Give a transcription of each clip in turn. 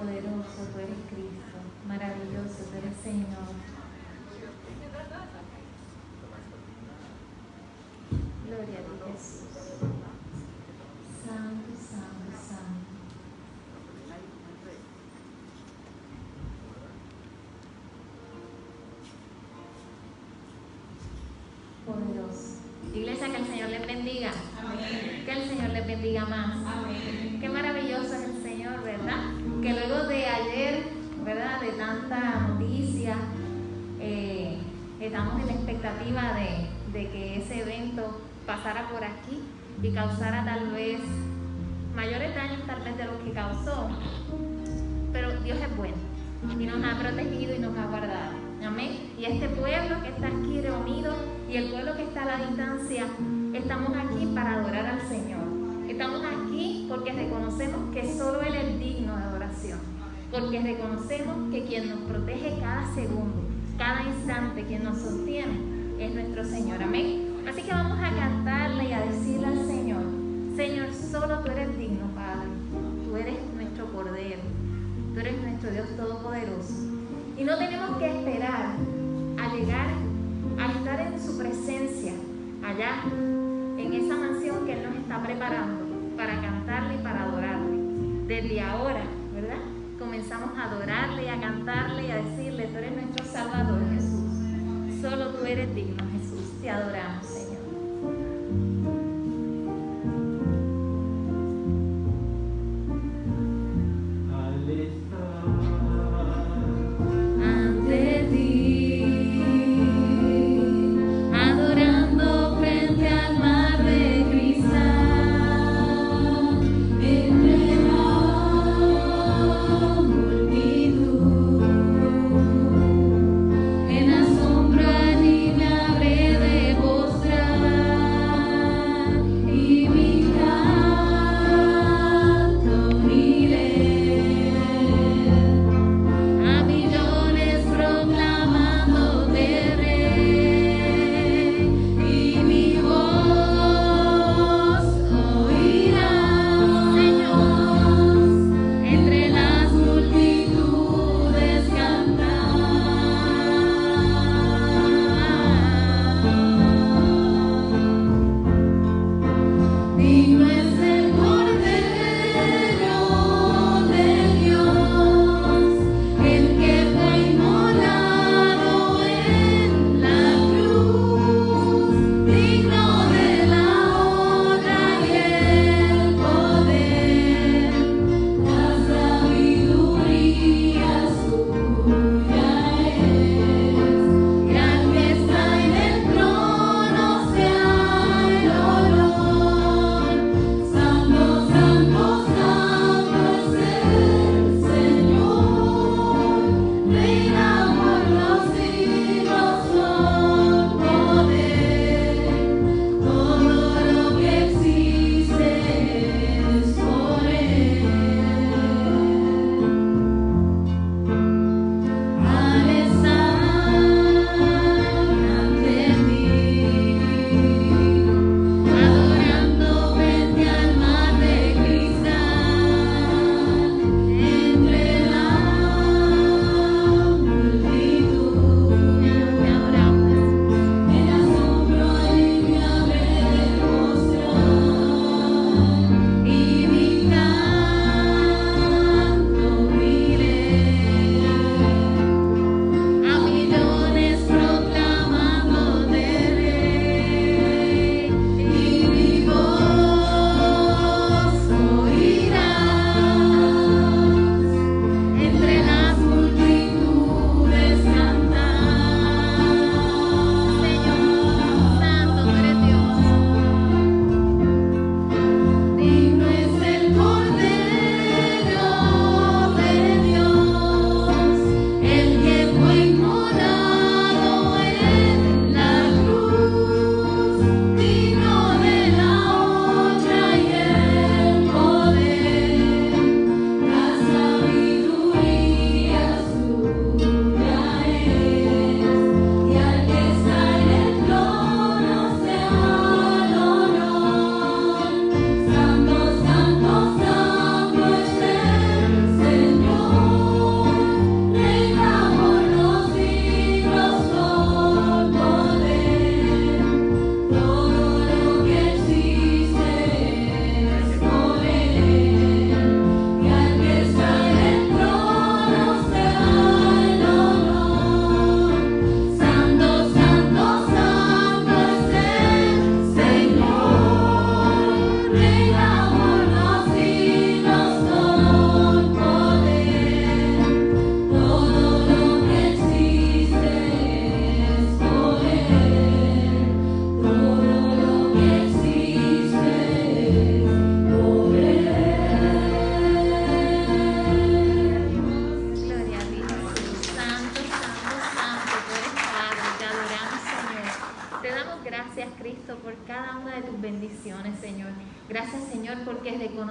poderoso tú eres, Cristo. Maravilloso tú eres, Señor. Gloria a ti, Jesús. Santo, santo, santo. Poderoso. Iglesia, que el Señor les bendiga. Amén. Que el Señor les bendiga más. Amén. Qué maravilloso es el Señor, ¿verdad? Que luego de ayer, ¿verdad?, de tanta noticia, estamos en la expectativa de que ese evento pasara por aquí y causara tal vez mayores daños tal vez de los que causó. Pero Dios es bueno y nos ha protegido y nos ha guardado. Amén. Y este pueblo que está aquí reunido y el pueblo que está a la distancia, estamos aquí para adorar al Señor. Estamos aquí porque reconocemos que solo Él es digno de adoración. Porque reconocemos que quien nos protege cada segundo, cada instante, quien nos sostiene, es nuestro Señor. Amén. Así que vamos a cantarle y a decirle al Señor: Señor, solo tú eres digno, Padre. Tú eres nuestro Cordero. Tú eres nuestro Dios Todopoderoso. Y no tenemos que esperar a llegar a estar en su presencia, allá, en esa mansión que Él nos está preparando para cantarle y para adorarle. Desde ahora, ¿verdad?, comenzamos a adorarle y a cantarle y a decirle: tú eres nuestro Salvador, Jesús. Solo tú eres digno, Jesús. Te adoramos, Señor. En asombro allí me habré de postrarme.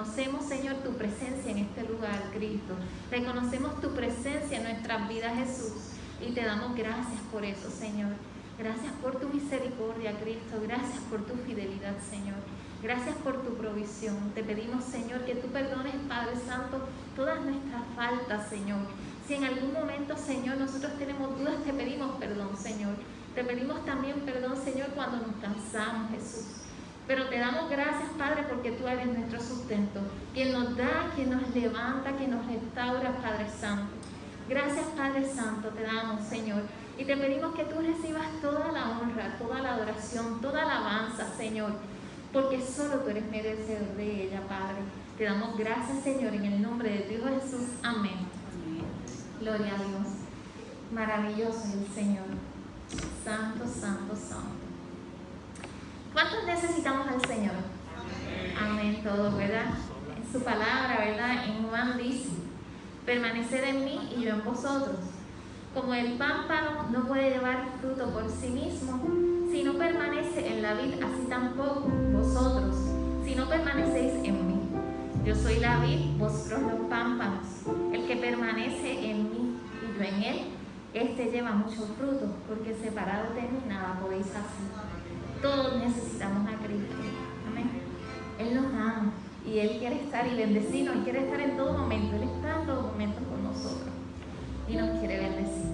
reconocemos, Señor, tu presencia en este lugar, Cristo. Reconocemos tu presencia en nuestras vidas, Jesús. Y te damos gracias por eso, Señor. Gracias por tu misericordia, Cristo. Gracias por tu fidelidad, Señor. Gracias por tu provisión. Te pedimos, Señor, que tú perdones, Padre Santo, todas nuestras faltas, Señor. Si en algún momento, Señor, nosotros tenemos dudas, te pedimos perdón, Señor. Te pedimos también perdón, Señor, cuando nos cansamos, Jesús. Pero te damos gracias, Padre, porque tú eres nuestro sustento, quien nos da, quien nos levanta, quien nos restaura, Padre Santo. Gracias, Padre Santo, te damos, Señor. Y te pedimos que tú recibas toda la honra, toda la adoración, toda la alabanza, Señor, porque solo tú eres merecedor de ella, Padre. Te damos gracias, Señor, en el nombre de Dios Jesús. Amén. Gloria a Dios. Maravilloso es el Señor. Santo, santo, santo. ¿Cuántos necesitamos al Señor? Amén, todos, ¿verdad? En su palabra, ¿verdad? En Juan dice: permaneced en mí y yo en vosotros. Como el pámpano no puede llevar fruto por sí mismo, si no permanece en la vid, así tampoco vosotros, si no permanecéis en mí. Yo soy la vid, vosotros los pámpanos. El que permanece en mí y yo en él, este lleva mucho fruto, porque separados de mí nada podéis hacer. Todos necesitamos a Cristo. Amén. Él nos ama y Él quiere estar y bendecirnos. Él quiere estar en todo momento. Él está en todo momento con nosotros y nos quiere bendecir.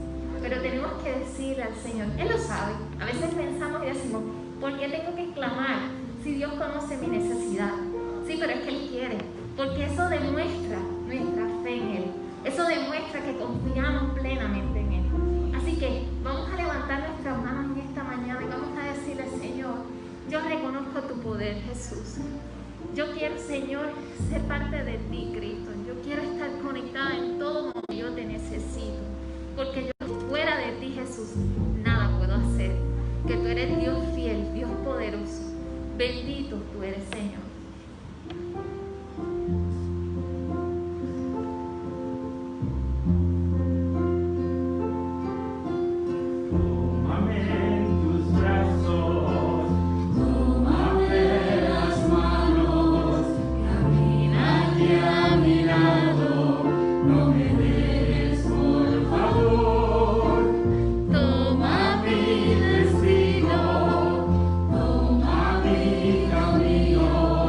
Pero tenemos que decirle al Señor, Él lo sabe. A veces pensamos y decimos, ¿por qué tengo que clamar si Dios conoce mi necesidad? Sí, pero es que Él quiere, porque eso demuestra nuestra fe en Él. Eso demuestra que confiamos plenamente en Él. Así que vamos a levantar nuestras manos en esta mañana y vamos a decirle, Señor, yo reconozco tu poder, Jesús. Yo quiero, Señor, ser parte de ti, Cristo. Yo quiero estar conectada en todo momento. Yo te necesito, porque yo fuera de ti, Jesús, nada puedo hacer. Que tú eres Dios fiel, Dios poderoso. Bendito tú eres, Señor. Toma mi destino, toma mi camino.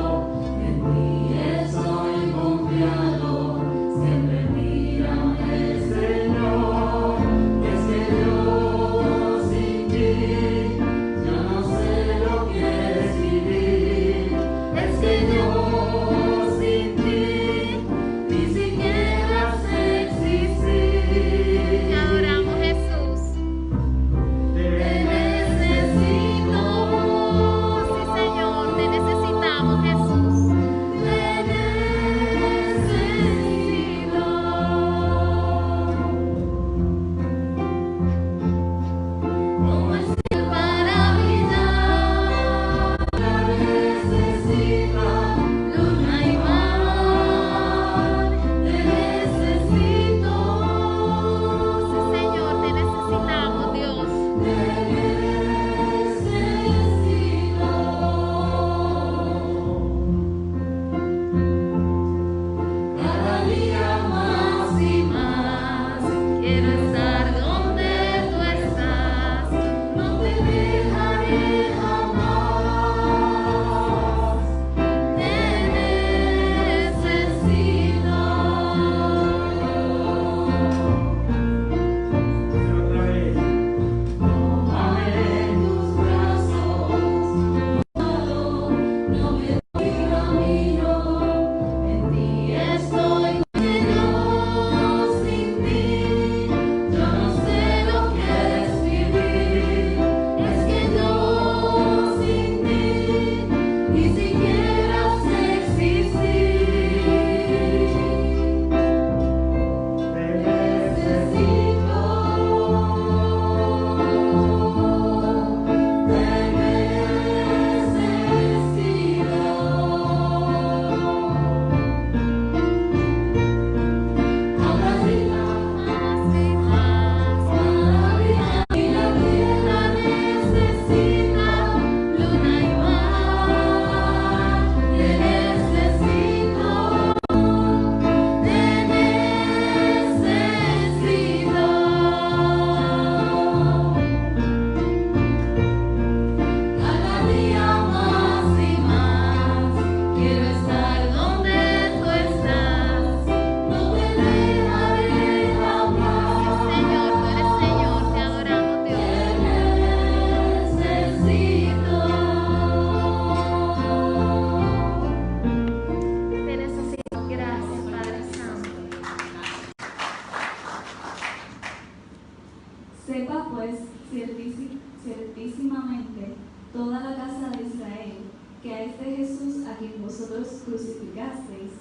toda la casa de Israel, que a este Jesús a quien vosotros crucificasteis,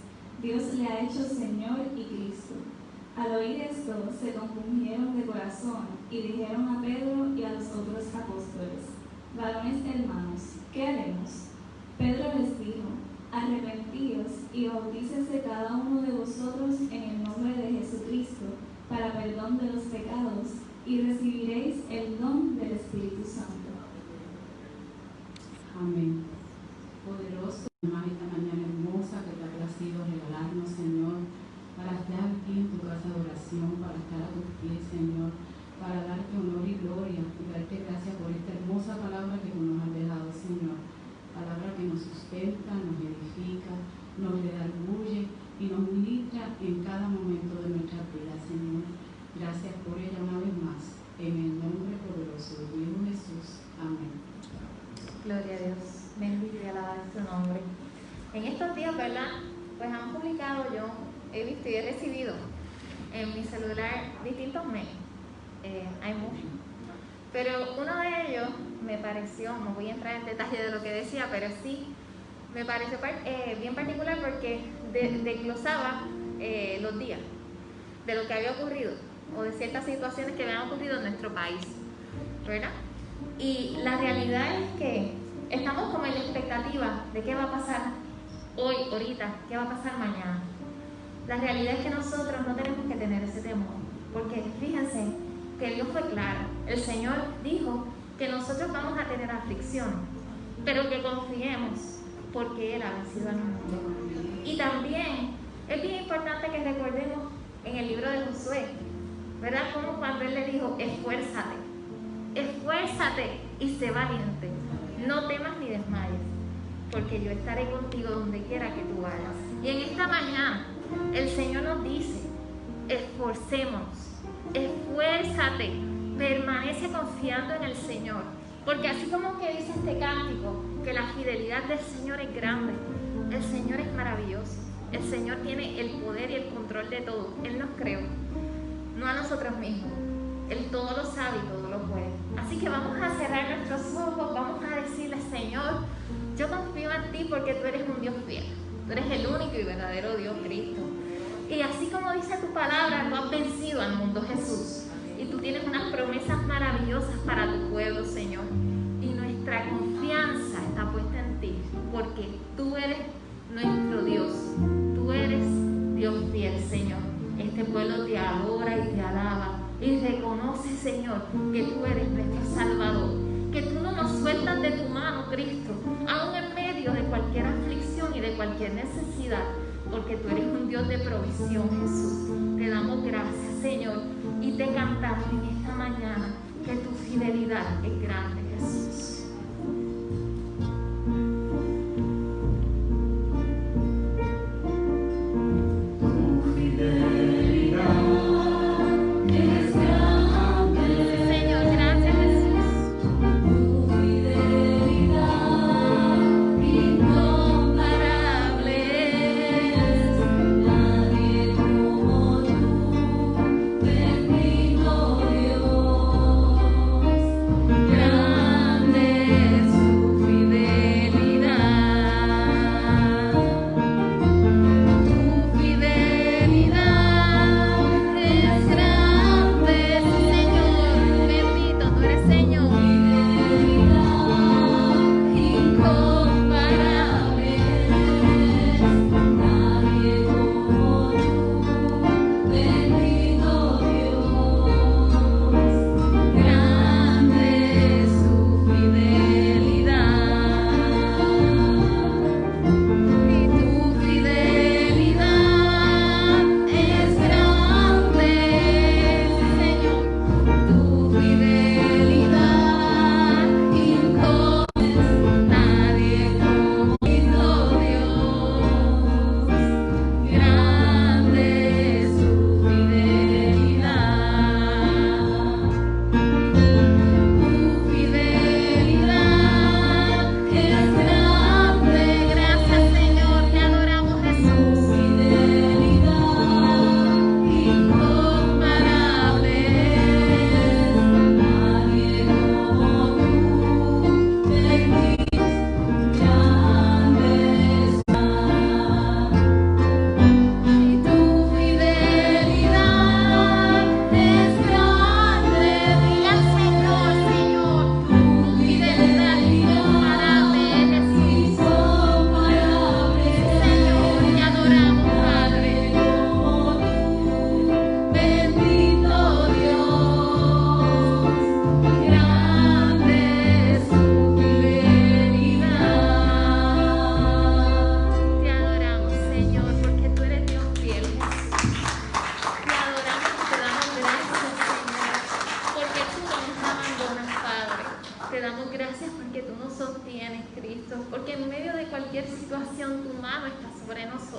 Dios le ha hecho Señor y Cristo. Al oír esto, se compungieron de corazón y dijeron a Pedro y a los otros apóstoles: varones hermanos, ¿qué haremos? Pedro les dijo: arrepentíos y bautícese cada uno de vosotros en el nombre de Jesucristo para perdón de los pecados, y recibiréis el don del Espíritu Santo. Amén. Poderoso, hermano, esta mañana hermosa que te ha placido regalarnos, Señor, para estar aquí en tu casa de oración, para estar a tus pies, Señor, para darte honor y gloria y darte gracias por esta hermosa palabra que tú nos has dejado, Señor. Palabra que nos sustenta, nos edifica, nos redarguye y nos ministra en cada momento de nuestra vida, Señor. Gracias por ella una vez más, en el nombre poderoso de tu Hijo Jesús. Amén. Gloria a Dios, bendito y alabado su nombre. En estos días, ¿verdad? Pues han publicado, yo he visto y he recibido en mi celular distintos memes. Hay muchos. Pero uno de ellos me pareció, no voy a entrar en detalle de lo que decía, pero sí me pareció bien particular porque desglosaba los días de lo que había ocurrido o de ciertas situaciones que habían ocurrido en nuestro país, ¿verdad? Y la realidad es que estamos como en la expectativa de qué va a pasar hoy, ahorita, qué va a pasar mañana. La realidad es que nosotros no tenemos que tener ese temor, porque fíjense que Dios fue claro. El Señor dijo que nosotros vamos a tener aflicción, pero que confiemos porque Él ha vencido al mundo. Y también es bien importante que recordemos en el libro de Josué, ¿verdad? Como cuando Él le dijo: esfuérzate y sé valiente, no temas ni desmayes, porque yo estaré contigo donde quiera que tú vayas. Y en esta mañana el Señor nos dice: esforcémonos, esfuérzate, permanece confiando en el Señor, porque así como que dice este cántico, que la fidelidad del Señor es grande, el Señor es maravilloso, el Señor tiene el poder y el control de todo. Él nos creó, no a nosotros mismos. Él todo lo sabe y todo lo puede. Así que vamos a cerrar nuestros ojos, vamos a decirle: Señor, yo confío en ti porque tú eres un Dios fiel, tú eres el único y verdadero Dios, Cristo. Y así como dice tu palabra, tú has vencido al mundo, Jesús. Y tú tienes unas promesas maravillosas para tu pueblo, Señor. Y nuestra confianza está puesta en ti, porque tú eres nuestro Dios. Tú eres Dios fiel, Señor. Este pueblo te adora y te alaba. Y reconoce, Señor, que tú eres nuestro Salvador. Que tú no nos sueltas de tu mano, Cristo, aún en medio de cualquier aflicción y de cualquier necesidad. Porque tú eres un Dios de provisión, Jesús. Te damos gracias, Señor, y te cantamos en esta mañana que tu fidelidad es grande, Jesús. Grande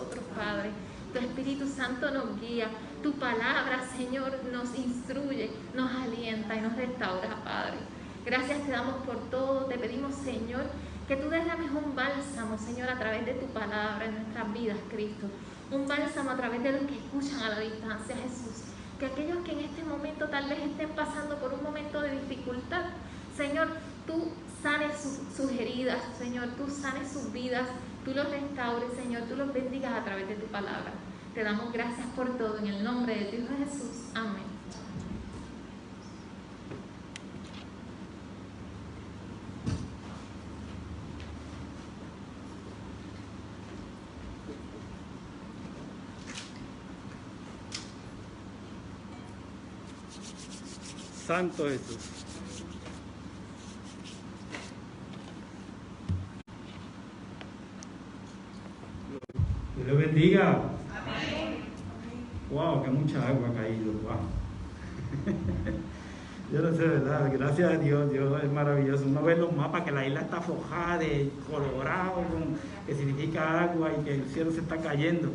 nosotros, Padre. Tu Espíritu Santo nos guía. Tu palabra, Señor, nos instruye, nos alienta y nos restaura, Padre. Gracias te damos por todo. Te pedimos, Señor, que tú derrames un bálsamo, Señor, a través de tu palabra en nuestras vidas, Cristo. Un bálsamo a través de los que escuchan a la distancia, Jesús. Que aquellos que en este momento tal vez estén pasando por un momento de dificultad, Señor, tú sanes sus heridas, Señor, tú sanes sus vidas, tú los restaures, Señor, tú los bendigas a través de tu palabra. Te damos gracias por todo, en el nombre de tu Hijo Jesús. Amén. Santo Jesús. Dios le bendiga. Amén. Wow, que mucha agua ha caído. Wow. Yo no sé, ¿verdad? Gracias a Dios, Dios es maravilloso. Uno ve los mapas que la isla está forjada de colorado, que significa agua y que el cielo se está cayendo.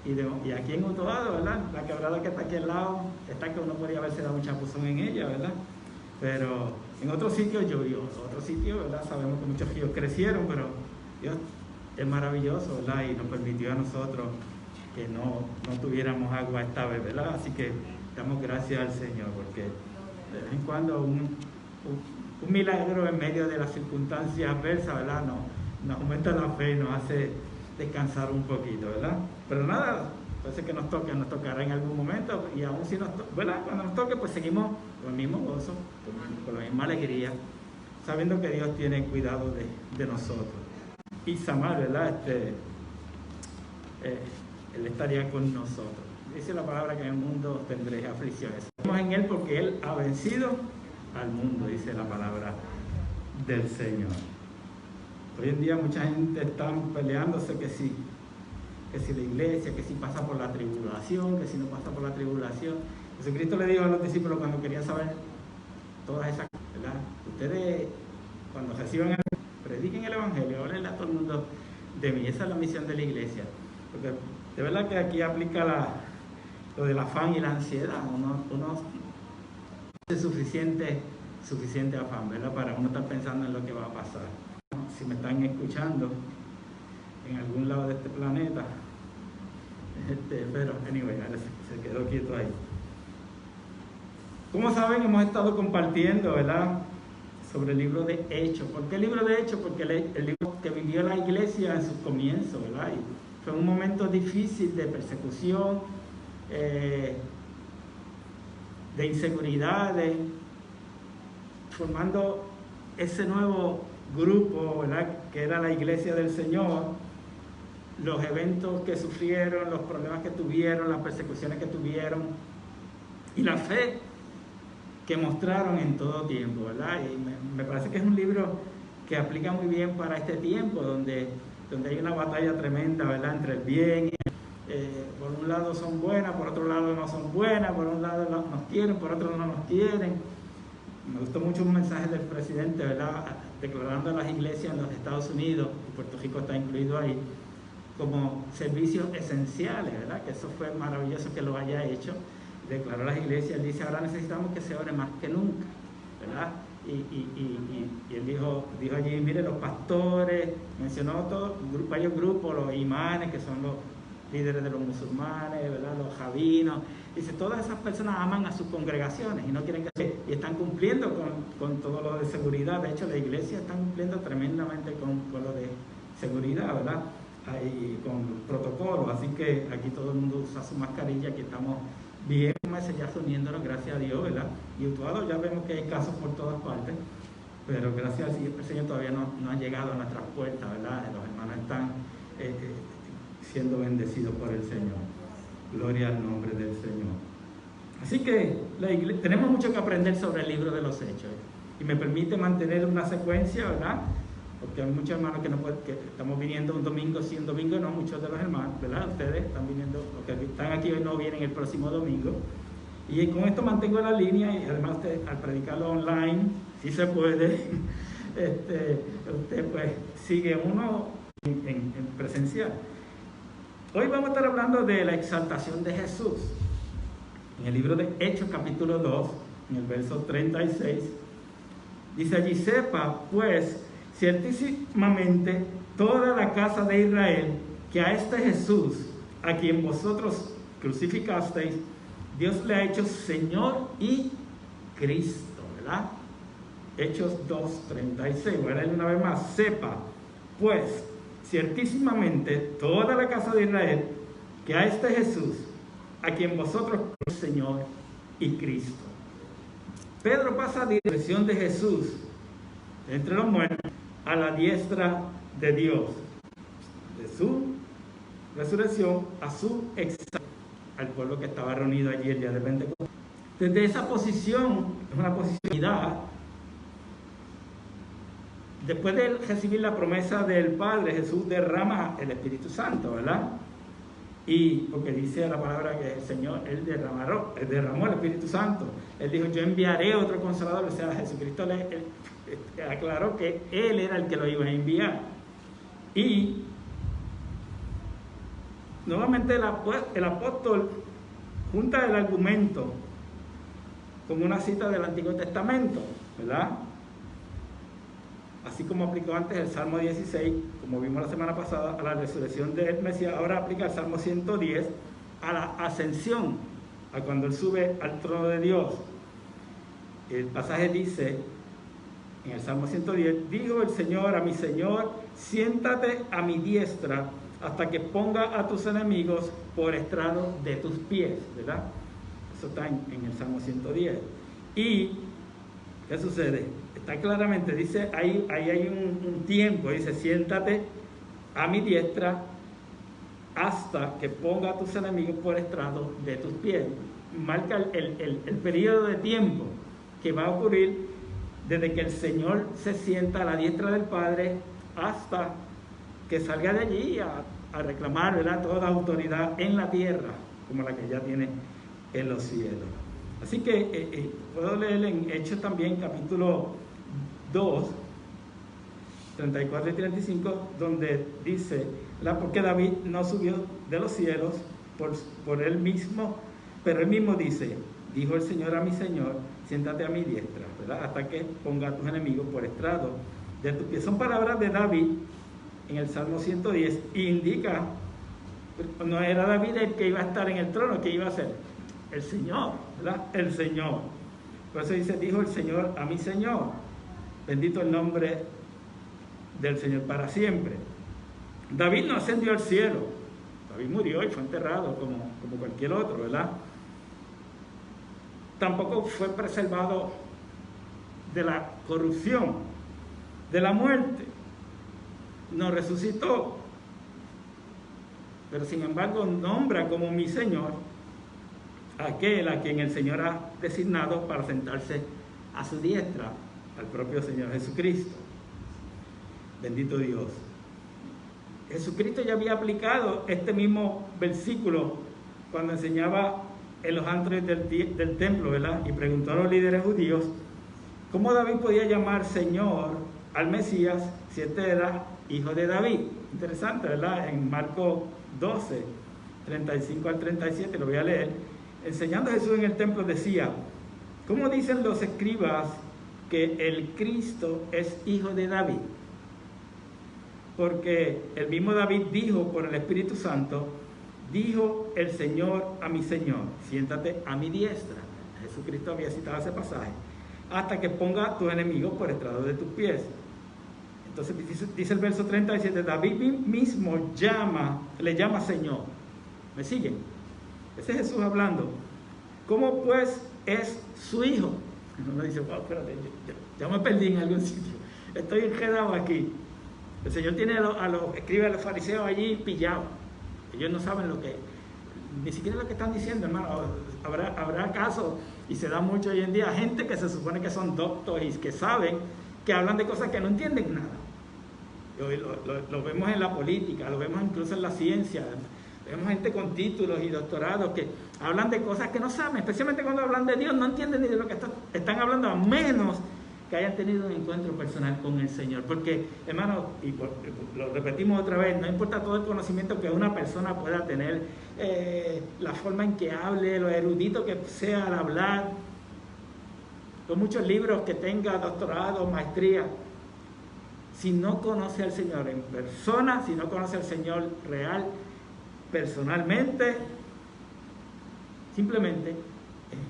Y aquí en Utuado, ¿verdad? La quebrada que está aquí al lado, está que uno podría haberse dado un chapuzón en ella, ¿verdad? Pero en otros sitios llovió, otros sitios, ¿verdad? Sabemos que muchos ríos crecieron, pero Dios es maravilloso, ¿verdad? Y nos permitió a nosotros que no tuviéramos agua esta vez, ¿verdad? Así que damos gracias al Señor, porque de vez en cuando un milagro en medio de las circunstancias adversas, ¿verdad? Nos aumenta la fe y nos hace descansar un poquito, ¿verdad? Pero nada, puede ser que nos tocará en algún momento, y aún si ¿verdad? Cuando nos toque, pues seguimos con el mismo gozo, con la misma alegría, sabiendo que Dios tiene cuidado de nosotros. Y Samar, ¿verdad? Él estaría con nosotros. Dice la palabra que en el mundo tendréis aflicciones. Estamos en Él porque Él ha vencido al mundo, dice la palabra del Señor. Hoy en día mucha gente está peleándose que si la iglesia, que si pasa por la tribulación, que si no pasa por la tribulación. Jesucristo le dijo a los discípulos cuando querían saber todas esas cosas, ¿verdad? Ustedes, cuando reciban prediquen el Evangelio, háblenle a todo el mundo de mí. Esa es la misión de la iglesia. Porque de verdad que aquí aplica lo del afán y la ansiedad. Uno tiene suficiente afán, ¿verdad? Para uno estar pensando en lo que va a pasar. Si me están escuchando en algún lado de este planeta, pero anyway, se quedó quieto ahí. Como saben, hemos estado compartiendo, ¿verdad?, sobre el libro de Hechos. ¿Por qué el libro de Hechos? Porque el libro que vivió la iglesia en sus comienzos, ¿verdad? Y fue un momento difícil de persecución, de inseguridades, formando ese nuevo grupo, ¿verdad?, que era la iglesia del Señor. Los eventos que sufrieron, los problemas que tuvieron, las persecuciones que tuvieron y la fe que mostraron en todo tiempo, ¿verdad? Y me parece que es un libro que aplica muy bien para este tiempo donde hay una batalla tremenda, ¿verdad?, entre el bien y por un lado son buenas, por otro lado no son buenas, por un lado nos quieren, por otro no nos quieren. Me gustó mucho un mensaje del presidente, ¿verdad?, declarando a las iglesias en los Estados Unidos, y Puerto Rico está incluido ahí, como servicios esenciales, ¿verdad? Que eso fue maravilloso que lo haya hecho. Declaró a las iglesias, él dice, ahora necesitamos que se ore más que nunca, ¿verdad? Y él dijo allí, mire, los pastores, mencionó varios grupos, los imanes, que son los líderes de los musulmanes, ¿verdad?, los rabinos. Dice, todas esas personas aman a sus congregaciones y no quieren que y están cumpliendo con todo lo de seguridad. De hecho, la iglesia está cumpliendo tremendamente con lo de seguridad, ¿verdad?, ahí, con protocolos. Así que aquí todo el mundo usa su mascarilla, aquí estamos bien, ya reuniéndonos, gracias a Dios, ¿verdad? Y Utuado ya vemos que hay casos por todas partes, pero gracias al Señor todavía no ha llegado a nuestras puertas, ¿verdad? Los hermanos están siendo bendecidos por el Señor. Gloria al nombre del Señor. Así que tenemos mucho que aprender sobre el libro de los Hechos, y me permite mantener una secuencia, ¿verdad? Porque hay muchos hermanos que estamos viniendo un domingo sí, un domingo no, muchos de los hermanos, ¿verdad? Ustedes están viniendo, los que están aquí hoy no vienen el próximo domingo. Y con esto mantengo la línea, y además usted, al predicarlo online, si se puede, usted pues sigue uno en presencial. Hoy vamos a estar hablando de la exaltación de Jesús. En el libro de Hechos capítulo 2, en el verso 36, dice allí: sepa pues ciertísimamente toda la casa de Israel que a este Jesús, a quien vosotros crucificasteis, Dios le ha hecho Señor y Cristo, ¿verdad? Hechos 2:36. Voy a leer una vez más. Sepa pues ciertísimamente toda la casa de Israel que a este Jesús, a quien vosotros Señor y Cristo. Pedro pasa de la resurrección de Jesús entre los muertos a la diestra de Dios, de su resurrección a su exaltación al pueblo que estaba reunido allí el día de Pentecostés. Desde esa posición, es una posición de unidad. Después de recibir la promesa del Padre, Jesús derrama el Espíritu Santo, ¿verdad? Y porque dice la palabra que el Señor, Él derramó el Espíritu Santo. Él dijo: yo enviaré otro Consolador. O sea, Jesucristo le aclaró que Él era el que lo iba a enviar. Y nuevamente el apóstol junta el argumento con una cita del Antiguo Testamento, ¿verdad? Así como aplicó antes el Salmo 16, como vimos la semana pasada, a la resurrección del Mesías, ahora aplica el Salmo 110 a la ascensión, a cuando Él sube al trono de Dios. El pasaje dice, en el Salmo 110, dijo el Señor a mi Señor: siéntate a mi diestra hasta que ponga a tus enemigos por estrado de tus pies, ¿verdad? Eso está en el Salmo 110. ¿Y qué sucede? Está claramente, dice, ahí hay un tiempo, dice: siéntate a mi diestra hasta que ponga a tus enemigos por estrado de tus pies. Marca el periodo de tiempo que va a ocurrir desde que el Señor se sienta a la diestra del Padre hasta que salga de allí a reclamar, ¿verdad?, toda autoridad en la tierra como la que ya tiene en los cielos. Así que puedo leer en Hechos también, capítulo 2, 34 y 35, donde dice, porque David no subió de los cielos por él mismo, pero él mismo dice: dijo el Señor a mi Señor: siéntate a mi diestra, ¿verdad?, hasta que ponga a tus enemigos por estrado de tus pies. Son palabras de David en el Salmo 110, y indica, no era David el que iba a estar en el trono, que iba a ser el Señor, ¿verdad? El Señor. Por eso dice: dijo el Señor a mi Señor. Bendito el nombre del Señor para siempre. David no ascendió al cielo. David murió y fue enterrado como cualquier otro, ¿verdad? Tampoco fue preservado de la corrupción, de la muerte. No resucitó. Pero sin embargo nombra como mi Señor aquel a quien el Señor ha designado para sentarse a su diestra, al propio Señor Jesucristo. Bendito Dios. Jesucristo ya había aplicado este mismo versículo cuando enseñaba en los antros del templo, ¿verdad? Y preguntó a los líderes judíos cómo David podía llamar Señor al Mesías si este era hijo de David. Interesante, ¿verdad? En Marcos 12, 35 al 37, lo voy a leer. Enseñando a Jesús en el templo decía: ¿cómo dicen los escribas que el Cristo es hijo de David? Porque el mismo David dijo por el Espíritu Santo: dijo el Señor a mi Señor: siéntate a mi diestra. Jesucristo había citado ese pasaje: hasta que ponga a tus enemigos por estrado de tus pies. Entonces dice el verso 37, David mismo le llama Señor. ¿Me siguen? Ese es Jesús hablando. ¿Cómo pues es su hijo? Uno dice: wow, espérate, ya me perdí en algún sitio. Estoy enredado aquí. El Señor tiene a los escribas, a los fariseos allí pillados. Ellos no saben lo que, ni siquiera lo que están diciendo, hermano. Habrá casos, y se da mucho hoy en día, gente que se supone que son doctores, que saben, que hablan de cosas que no entienden nada. Lo vemos en la política, lo vemos incluso en la ciencia. Vemos gente con títulos y doctorados que hablan de cosas que no saben, especialmente cuando hablan de Dios, no entienden ni de lo que están hablando, a menos que hayan tenido un encuentro personal con el Señor. Porque, hermanos, y lo repetimos otra vez, no importa todo el conocimiento que una persona pueda tener, la forma en que hable, lo erudito que sea al hablar, los muchos libros que tenga, doctorado, maestría, si no conoce al Señor en persona, si no conoce al Señor real, personalmente, simplemente,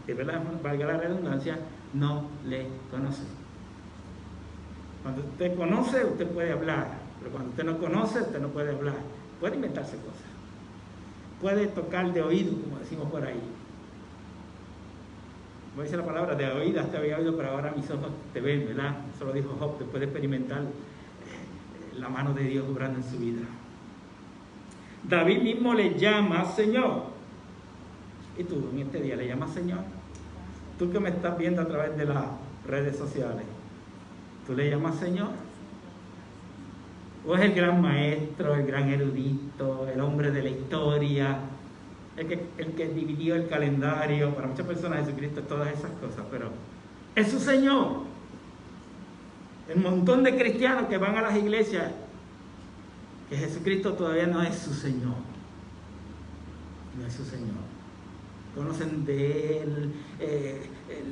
de verdad, valga la redundancia, no le conoce. Cuando usted conoce, usted puede hablar, pero cuando usted no conoce, usted no puede hablar. Puede inventarse cosas, puede tocar de oído, como decimos por ahí. Como dice la palabra, de oídas te había oído, pero ahora mis ojos te ven, ¿verdad? Eso lo dijo Job, después de experimentar la mano de Dios obrando en su vida. David mismo le llama Señor. ¿Y tú en este día le llamas Señor? Tú que me estás viendo a través de las redes sociales, ¿tú le llamas Señor? ¿O es el gran maestro, el gran erudito, el hombre de la historia, el que dividió el calendario? Para muchas personas Jesucristo es todas esas cosas, pero es su Señor. El montón de cristianos que van a las iglesias, que Jesucristo todavía no es su Señor. No es su Señor. Conocen de Él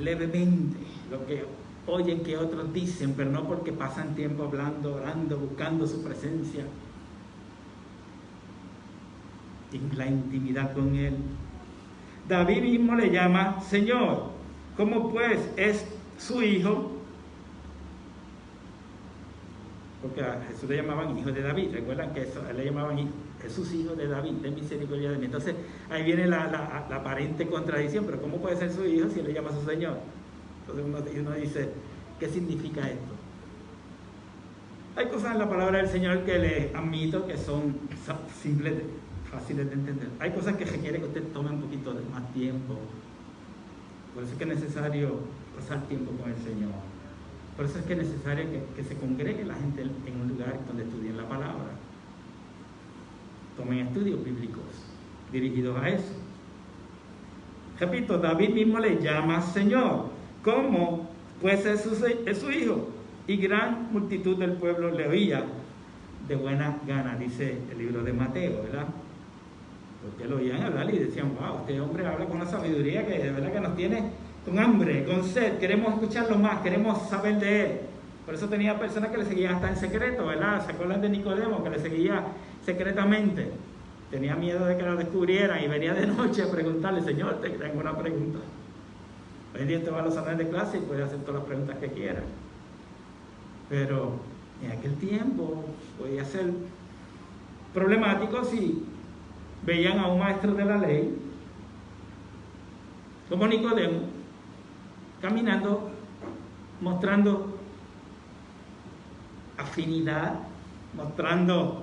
levemente lo que oyen que otros dicen, pero no porque pasan tiempo hablando, orando, buscando su presencia, en la intimidad con Él. David mismo le llama Señor. ¿Cómo pues es su hijo? Porque a Jesús le llamaban hijo de David. Recuerdan que eso, le llamaban hijo. Jesús, hijo de David, ten misericordia de mí. Entonces ahí viene la aparente contradicción, pero ¿cómo puede ser su hijo si él le llama a su Señor? Entonces uno dice, ¿qué significa esto? Hay cosas en la palabra del Señor que les admito que son simples, fáciles de entender. Hay cosas que requieren que usted tome un poquito de más tiempo. Por eso es que es necesario pasar tiempo con el Señor. Por eso es que es necesario que se congregue la gente en un lugar donde estudien la palabra. Tomen estudios bíblicos dirigidos a eso. Repito, David mismo le llama Señor. ¿Cómo? Pues es su hijo. Y gran multitud del pueblo le oía de buena gana, dice el libro de Mateo, ¿verdad? Porque lo oían hablar y decían, wow, este hombre habla con una sabiduría que de verdad que nos tiene con hambre, con sed, queremos escucharlo más, queremos saber de él. Por eso tenía personas que le seguían hasta en secreto, ¿verdad? ¿Se acuerdan de Nicodemo, que le seguía secretamente? Tenía miedo de que lo descubrieran y venía de noche a preguntarle, Señor, te tengo una pregunta. Hoy en día usted va a los salones de clase y puede hacer todas las preguntas que quiera. Pero en aquel tiempo podía ser problemático si veían a un maestro de la ley como Nicodemo caminando, mostrando afinidad, mostrando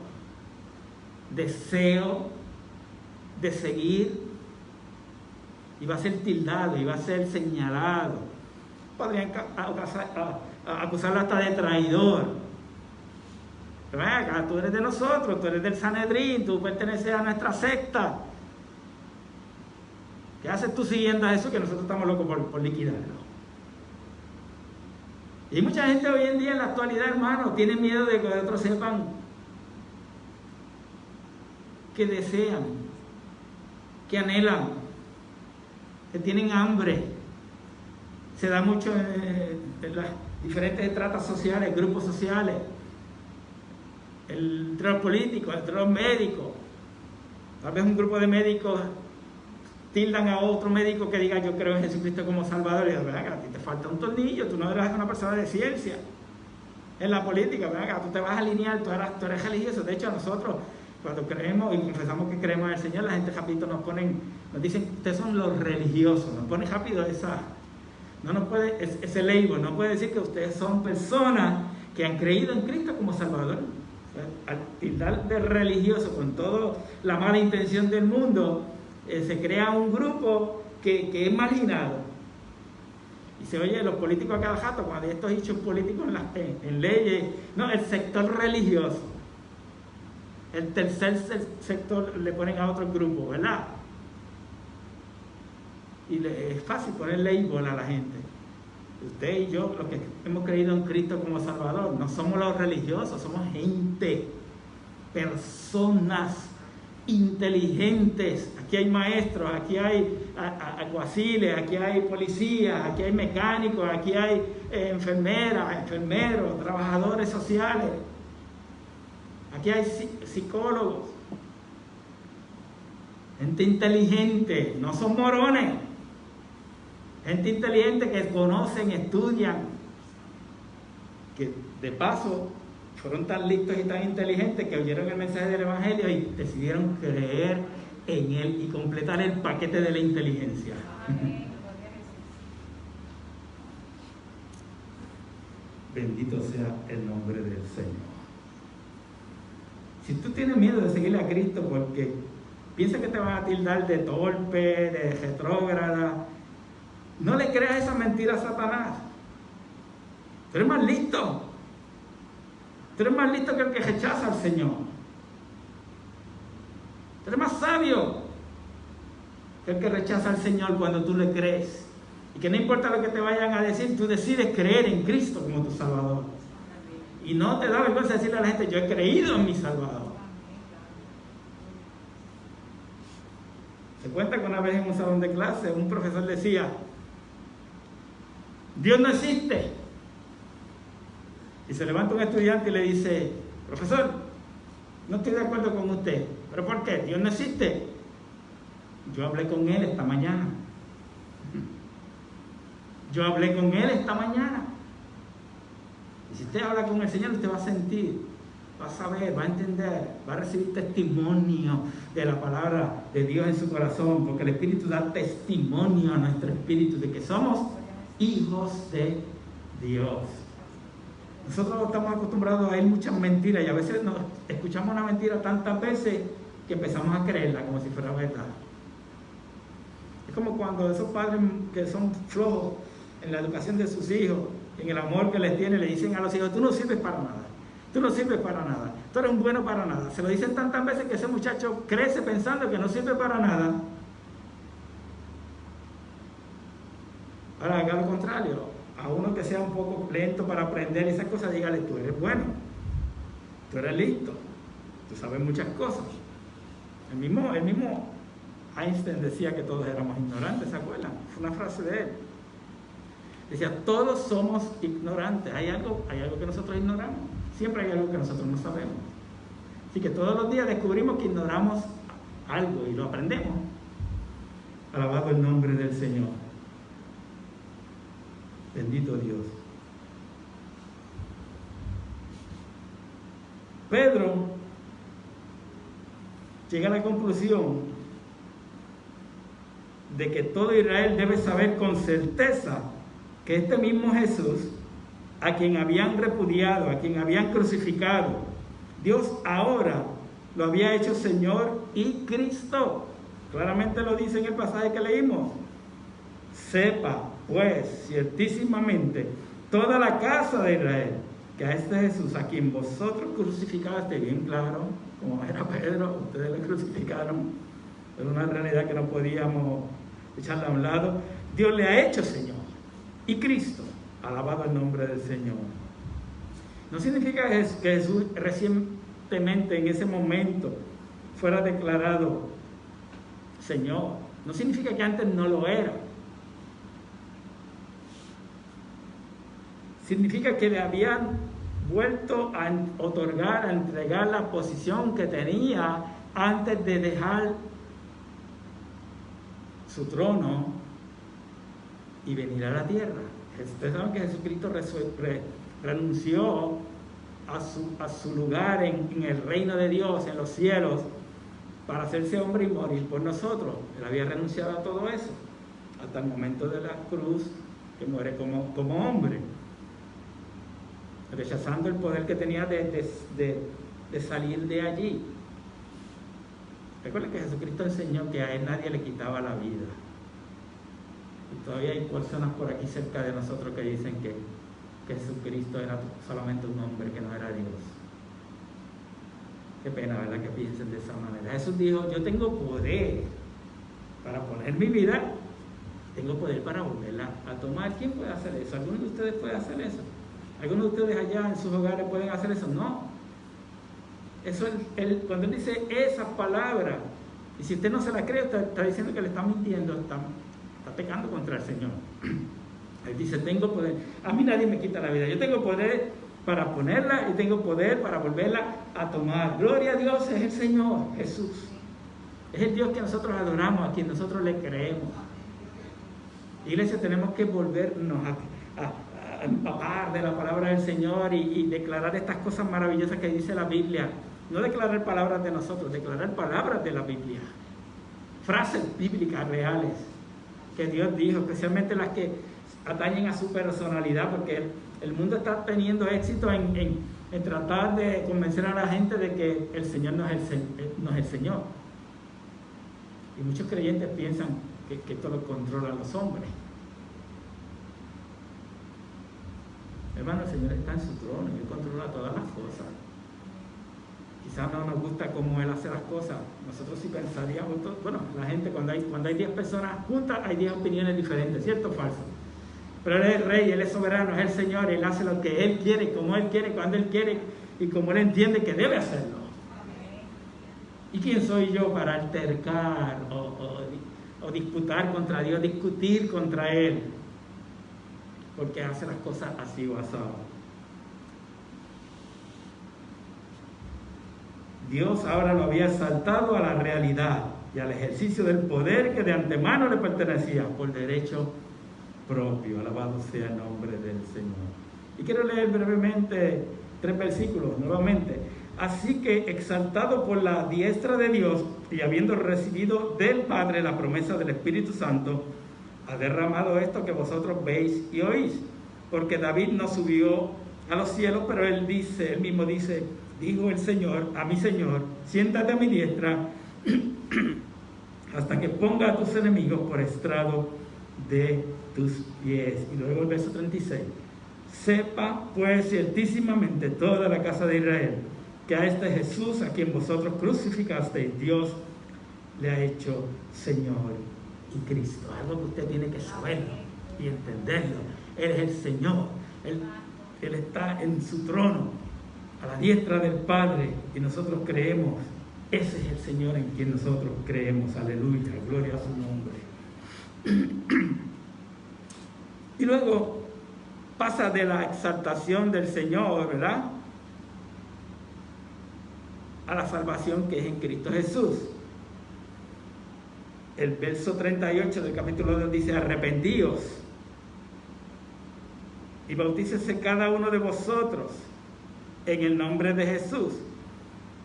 deseo de seguir, iba a ser tildado, iba a ser señalado. Podrían acusarlo hasta de traidor. Pero venga, tú eres de nosotros, tú eres del Sanedrín, tú perteneces a nuestra secta. ¿Qué haces tú siguiendo a Jesús que nosotros estamos locos por liquidarlo? Y mucha gente hoy en día, en la actualidad, hermano, tiene miedo de que otros sepan que desean, que anhelan, que tienen hambre. Se da mucho en las diferentes estratas sociales, grupos sociales, entre los políticos, entre los médicos. Tal vez un grupo de médicos tildan a otro médico que diga yo creo en Jesucristo como Salvador, y digo, venga, a ti te falta un tornillo, tú no eres una persona de ciencia. En la política, venga, tú te vas a alinear, tú eres religioso. De hecho, nosotros cuando creemos y confesamos que creemos en el Señor, la gente rápido nos dicen, ustedes son los religiosos, nos pone rápido ese label, no puede decir que ustedes son personas que han creído en Cristo como Salvador. Al tildar de religioso con toda la mala intención del mundo, se crea un grupo que es marginado. Y se oye los políticos a cada rato, cuando hay estos hechos políticos en leyes, no, el sector religioso. El tercer sector le ponen a otro grupo, ¿verdad? Y es fácil poner label a la gente. Usted y yo, los que hemos creído en Cristo como Salvador, no somos los religiosos, somos gente, personas inteligentes. Aquí hay maestros, aquí hay alguaciles, aquí hay policías, aquí hay mecánicos, aquí hay enfermeras, enfermeros, trabajadores sociales, aquí hay psicólogos, gente inteligente, no son morones, gente inteligente que conocen, estudian, que de paso fueron tan listos y tan inteligentes que oyeron el mensaje del Evangelio y decidieron creer en él y completar el paquete de la inteligencia. Bendito sea el nombre del Señor. Si tú tienes miedo de seguirle a Cristo porque piensas que te van a tildar de torpe, de retrógrada, no le creas esa mentira a Satanás. Tú eres más listo. Tú eres más listo que el que rechaza al Señor. Tú eres más sabio que el que rechaza al Señor cuando tú le crees. Y que no importa lo que te vayan a decir, tú decides creer en Cristo como tu Salvador. Y no te da vergüenza decirle a la gente, yo he creído en mi Salvador. Se cuenta que una vez en un salón de clase un profesor decía, Dios no existe. Y se levanta un estudiante y le dice, profesor, no estoy de acuerdo con usted. ¿Pero por qué? Dios no existe. Yo hablé con él esta mañana. Yo hablé con él esta mañana. Y si usted habla con el Señor, usted va a sentir, va a saber, va a entender, va a recibir testimonio de la palabra de Dios en su corazón, porque el Espíritu da testimonio a nuestro espíritu de que somos hijos de Dios. Nosotros estamos acostumbrados a oír muchas mentiras y a veces nos escuchamos una mentira tantas veces que empezamos a creerla como si fuera verdad. Es como cuando esos padres que son flojos en la educación de sus hijos, en el amor que les tienen, le dicen a los hijos, tú no sirves para nada, tú no sirves para nada, tú eres un bueno para nada. Se lo dicen tantas veces que ese muchacho crece pensando que no sirve para nada. Ahora haga lo contrario. A uno que sea un poco lento para aprender esas cosas, dígale, tú eres bueno, tú eres listo, tú sabes muchas cosas. El mismo Einstein decía que todos éramos ignorantes, ¿se acuerdan? Fue una frase de él. Decía, todos somos ignorantes, hay algo que nosotros ignoramos, siempre hay algo que nosotros no sabemos. Así que todos los días descubrimos que ignoramos algo y lo aprendemos. Alabado el nombre del Señor. Bendito Dios. Pedro llega a la conclusión de que todo Israel debe saber con certeza que este mismo Jesús, a quien habían repudiado, a quien habían crucificado, Dios ahora lo había hecho Señor y Cristo. Claramente lo dice en el pasaje que leímos. Sepa pues ciertísimamente toda la casa de Israel que a este Jesús a quien vosotros crucificaste, bien claro, como era Pedro, ustedes le crucificaron, era una realidad que no podíamos echarla a un lado. Dios le ha hecho Señor y Cristo, alabado el nombre del Señor. No significa que Jesús recientemente en ese momento fuera declarado Señor, no significa que antes no lo era. Significa que le habían vuelto a otorgar, a entregar la posición que tenía antes de dejar su trono y venir a la tierra. Ustedes saben que Jesucristo renunció a su lugar en el reino de Dios, en los cielos, para hacerse hombre y morir por nosotros. Él había renunciado a todo eso, hasta el momento de la cruz, que muere como hombre, rechazando el poder que tenía de salir de allí. Recuerden que Jesucristo enseñó que a él nadie le quitaba la vida. Y todavía hay personas por aquí cerca de nosotros que dicen que Jesucristo era solamente un hombre, que no era Dios. Qué pena, ¿verdad?, que piensen de esa manera. Jesús dijo, yo tengo poder para poner mi vida tengo poder para volverla a tomar. ¿Quién puede hacer eso? ¿Alguno de ustedes puede hacer eso? ¿Algunos de ustedes allá en sus hogares pueden hacer eso? No. Eso cuando él dice esas palabras, y si usted no se la cree, está diciendo que le está mintiendo, está pecando contra el Señor. Él dice, tengo poder. A mí nadie me quita la vida. Yo tengo poder para ponerla y tengo poder para volverla a tomar. Gloria a Dios, es el Señor Jesús. Es el Dios que nosotros adoramos, a quien nosotros le creemos. Iglesia, tenemos que volvernos a empapar de la palabra del Señor y declarar estas cosas maravillosas que dice la Biblia. No declarar palabras de nosotros, declarar palabras de la Biblia. Frases bíblicas reales que Dios dijo, especialmente las que atañen a su personalidad, porque el mundo está teniendo éxito en tratar de convencer a la gente de que el Señor no es el Señor. Y muchos creyentes piensan que esto lo controlan los hombres. Hermano, el Señor está en su trono y Él controla todas las cosas. Quizás no nos gusta cómo Él hace las cosas. Nosotros sí pensaríamos, bueno, la gente cuando hay 10 personas juntas, hay 10 opiniones diferentes, ¿cierto o falso? Pero Él es el Rey, Él es soberano, es el Señor, Él hace lo que Él quiere, como Él quiere, cuando Él quiere y como Él entiende que debe hacerlo. ¿Y quién soy yo para altercar o disputar contra Dios, discutir contra Él? Porque hace las cosas así o asado. Dios ahora lo había exaltado a la realidad y al ejercicio del poder que de antemano le pertenecía por derecho propio. Alabado sea el nombre del Señor. Y quiero leer brevemente 3 versículos nuevamente. Así que, exaltado por la diestra de Dios y habiendo recibido del Padre la promesa del Espíritu Santo, ha derramado esto que vosotros veis y oís. Porque David no subió a los cielos, pero él mismo dice, dijo el Señor a mi Señor, siéntate a mi diestra hasta que ponga a tus enemigos por estrado de tus pies. Y luego el verso 36. Sepa pues ciertísimamente toda la casa de Israel que a este Jesús a quien vosotros crucificasteis, Dios le ha hecho Señor y Cristo. Algo que usted tiene que saberlo y entenderlo. Él es el Señor. Él está en su trono, a la diestra del Padre, y nosotros creemos. Ese es el Señor en quien nosotros creemos. Aleluya, gloria a su nombre. Y luego pasa de la exaltación del Señor, ¿verdad?, a la salvación que es en Cristo Jesús. El verso 38 del capítulo 2 dice, arrepentíos y bautícese cada uno de vosotros en el nombre de Jesús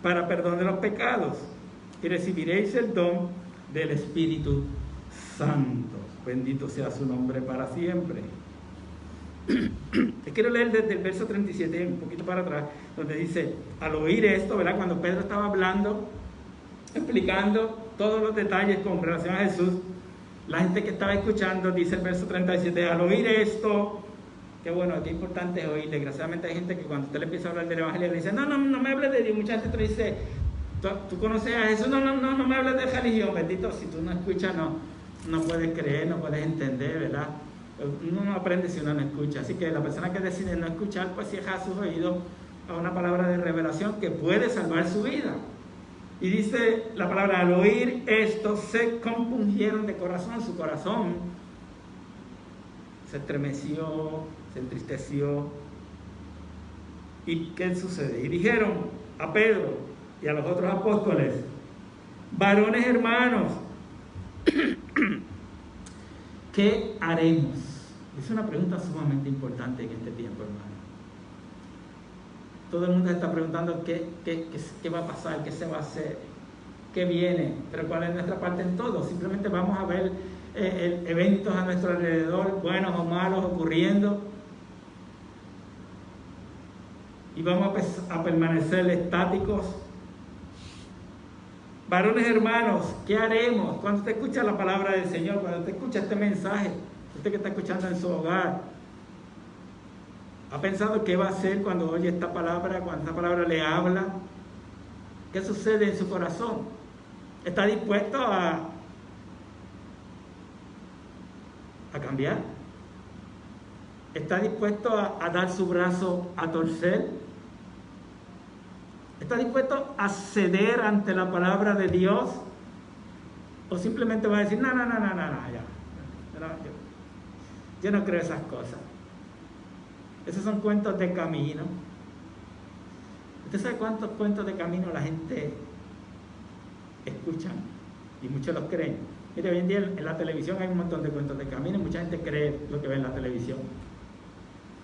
para perdón de los pecados y recibiréis el don del Espíritu Santo. Bendito sea su nombre para siempre. Quiero leer desde el verso 37, un poquito para atrás, donde dice, al oír esto, ¿verdad?, cuando Pedro estaba hablando, explicando todos los detalles con relación a Jesús, la gente que estaba escuchando, dice el verso 37, al oír esto, qué bueno, qué importante es oír. Desgraciadamente hay gente que cuando usted le empieza a hablar del Evangelio le dice, no me hables de Dios. Mucha gente te dice, ¿tú conoces a Jesús? No me hables de religión. Bendito, si tú no escuchas, no puedes creer, no puedes entender, ¿verdad? Uno no aprende si uno no escucha. Así que la persona que decide no escuchar, pues cierra sus oídos a una palabra de revelación que puede salvar su vida. Y dice la palabra, al oír esto, se compungieron de corazón. Su corazón se estremeció, se entristeció. ¿Y qué sucede? Y dijeron a Pedro y a los otros apóstoles, varones hermanos, ¿qué haremos? Es una pregunta sumamente importante en este tiempo, hermano. Todo el mundo está preguntando qué va a pasar, qué se va a hacer, qué viene, pero cuál es nuestra parte en todo. Simplemente vamos a ver eventos a nuestro alrededor, buenos o malos, ocurriendo, y vamos a permanecer estáticos. Varones hermanos, ¿qué haremos? Cuando usted escucha la palabra del Señor, cuando usted escucha este mensaje, usted que está escuchando en su hogar, ¿ha pensado qué va a hacer cuando oye esta palabra, cuando esta palabra le habla? ¿Qué sucede en su corazón? ¿Está dispuesto a a cambiar? ¿Está dispuesto a dar su brazo a torcer? ¿Está dispuesto a ceder ante la palabra de Dios? ¿O simplemente va a decir, no, ya. Yo no creo esas cosas? Esos son cuentos de camino. ¿Usted sabe cuántos cuentos de camino la gente escucha? Y muchos los creen. Mire, hoy en día en la televisión hay un montón de cuentos de camino y mucha gente cree lo que ve en la televisión.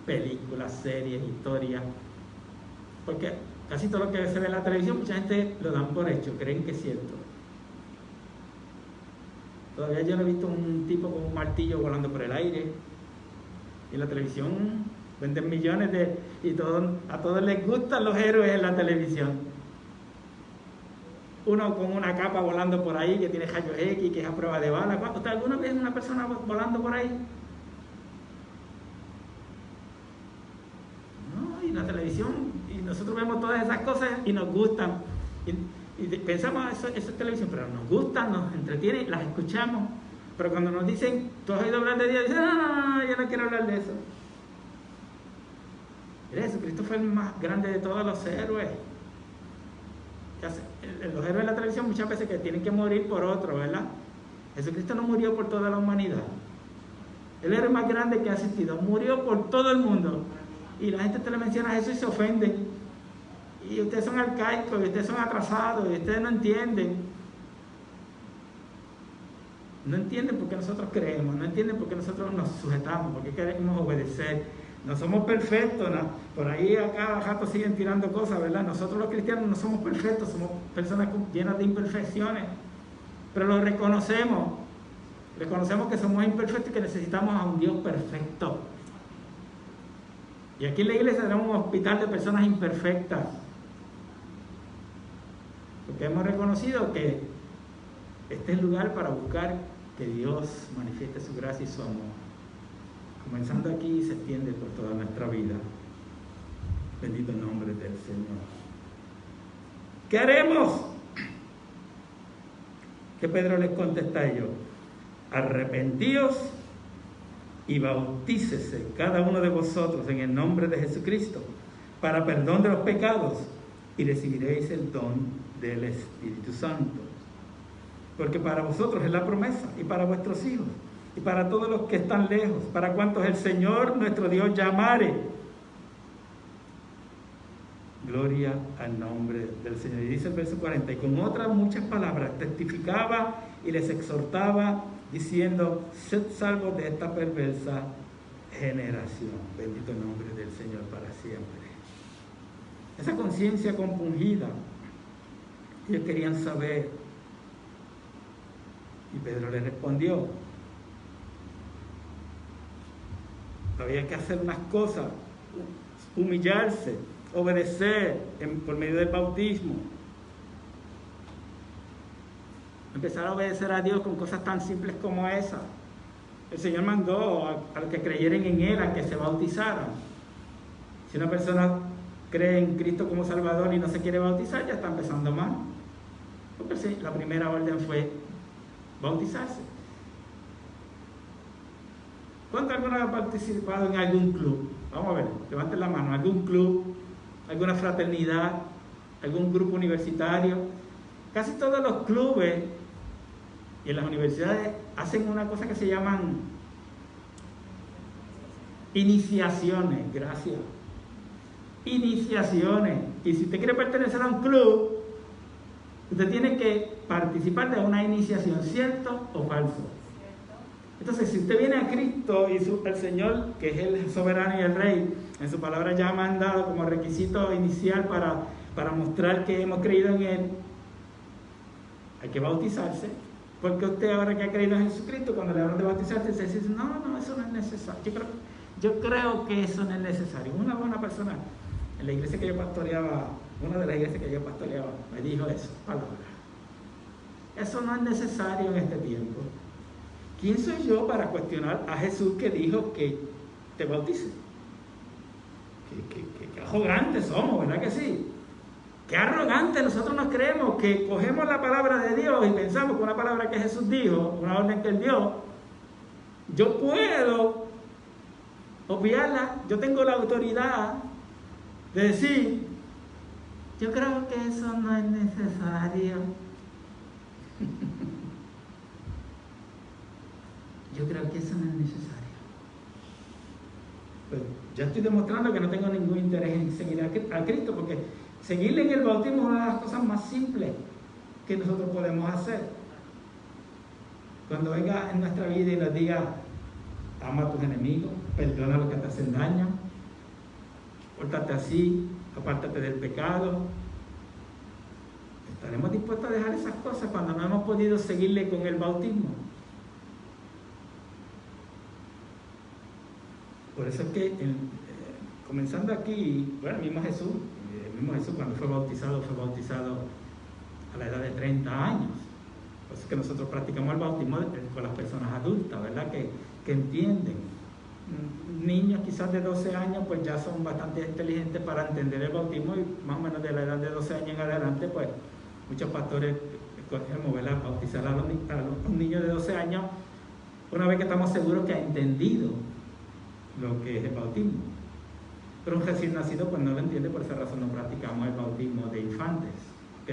Películas, series, historias. Porque casi todo lo que se ve en la televisión, mucha gente lo dan por hecho, creen que es cierto. Todavía yo no he visto un tipo con un martillo volando por el aire. Y en la televisión venden millones y a todos les gustan los héroes en la televisión. Uno con una capa volando por ahí que tiene rayos X, que es a prueba de bala. ¿Usted alguna vez una persona volando por ahí? No, y la televisión, y nosotros vemos todas esas cosas y nos gustan. Y pensamos, eso es televisión, pero nos gustan, nos entretienen, las escuchamos. Pero cuando nos dicen, ¿tú has oído hablar de Dios? Dicen, no, yo no quiero hablar de eso. Mira, Jesucristo fue el más grande de todos los héroes. Los héroes de la televisión muchas veces que tienen que morir por otro, ¿verdad? Jesucristo no murió por toda la humanidad. El héroe más grande que ha existido murió por todo el mundo. Y la gente te le menciona a Jesús y se ofenden. Y ustedes son arcaicos, y ustedes son atrasados, y ustedes no entienden. No entienden por qué nosotros creemos, no entienden por qué nosotros nos sujetamos, por qué queremos obedecer. No somos perfectos, ¿no? Por ahí a cada rato siguen tirando cosas, ¿verdad? Nosotros los cristianos no somos perfectos, somos personas llenas de imperfecciones. Pero lo reconocemos. Reconocemos que somos imperfectos y que necesitamos a un Dios perfecto. Y aquí en la iglesia tenemos un hospital de personas imperfectas. Porque hemos reconocido que este es el lugar para buscar que Dios manifieste su gracia y su amor. Comenzando aquí se extiende por toda nuestra vida. Bendito el nombre del Señor. ¿Qué haremos? ¿Qué Pedro les contesta a ellos? Arrepentíos y bautícese cada uno de vosotros en el nombre de Jesucristo para perdón de los pecados y recibiréis el don del Espíritu Santo. Porque para vosotros es la promesa y para vuestros hijos y para todos los que están lejos, para cuantos el Señor nuestro Dios llamare. Gloria al nombre del Señor. Y dice el verso 40, y con otras muchas palabras testificaba y les exhortaba diciendo, sed salvos de esta perversa generación. Bendito el nombre del Señor para siempre. Esa conciencia compungida, ellos querían saber, y Pedro les respondió, había que hacer unas cosas, humillarse, obedecer por medio del bautismo, empezar a obedecer a Dios con cosas tan simples como esa. El Señor mandó a los que creyeran en Él a que se bautizaran. Si una persona cree en Cristo como Salvador y no se quiere bautizar, ya está empezando mal. Porque sí, la primera orden fue bautizarse. ¿Cuántos algunos han participado en algún club? Vamos a ver, levanten la mano. ¿Algún club? ¿Alguna fraternidad? ¿Algún grupo universitario? Casi todos los clubes y en las universidades hacen una cosa que se llaman iniciaciones. Gracias. Iniciaciones. Y si usted quiere pertenecer a un club, usted tiene que participar de una iniciación, ¿cierto o falso? Entonces, si usted viene a Cristo y el Señor, que es el soberano y el Rey, en su palabra ya ha mandado como requisito inicial para mostrar que hemos creído en Él, hay que bautizarse. Porque usted ahora que ha creído en Jesucristo, cuando le hablan de bautizarse, se dice, no, eso no es necesario. Yo creo que eso no es necesario. Una buena persona en la iglesia que yo pastoreaba, una de las iglesias que yo pastoreaba, me dijo eso, palabra. Eso no es necesario en este tiempo. ¿Quién soy yo para cuestionar a Jesús que dijo que te bautice? Qué arrogantes somos, ¿verdad que sí? Qué arrogantes nosotros nos creemos que cogemos la palabra de Dios y pensamos que una palabra que Jesús dijo, una orden que Él dio, Yo puedo obviarla, yo tengo la autoridad de decir, yo creo que eso no es necesario. Yo creo que eso no es necesario. Pues ya estoy demostrando que no tengo ningún interés en seguir a Cristo, porque seguirle en el bautismo es una de las cosas más simples que nosotros podemos hacer. Cuando venga en nuestra vida y nos diga, ama a tus enemigos, perdona a los que te hacen daño, pórtate así, apártate del pecado. ¿Estaremos dispuestos a dejar esas cosas cuando no hemos podido seguirle con el bautismo? Por eso es que, comenzando aquí, bueno, el mismo Jesús cuando fue bautizado a la edad de 30 años. Por eso es que nosotros practicamos el bautismo con las personas adultas, ¿verdad? Que entienden. Niños quizás de 12 años pues ya son bastante inteligentes para entender el bautismo, y más o menos de la edad de 12 años en adelante pues muchos pastores escogemos, ¿verdad?, bautizar a los niños de 12 años una vez que estamos seguros que ha entendido lo que es el bautismo. Pero un recién nacido pues no lo entiende, por esa razón no practicamos el bautismo de infantes, ¿ok?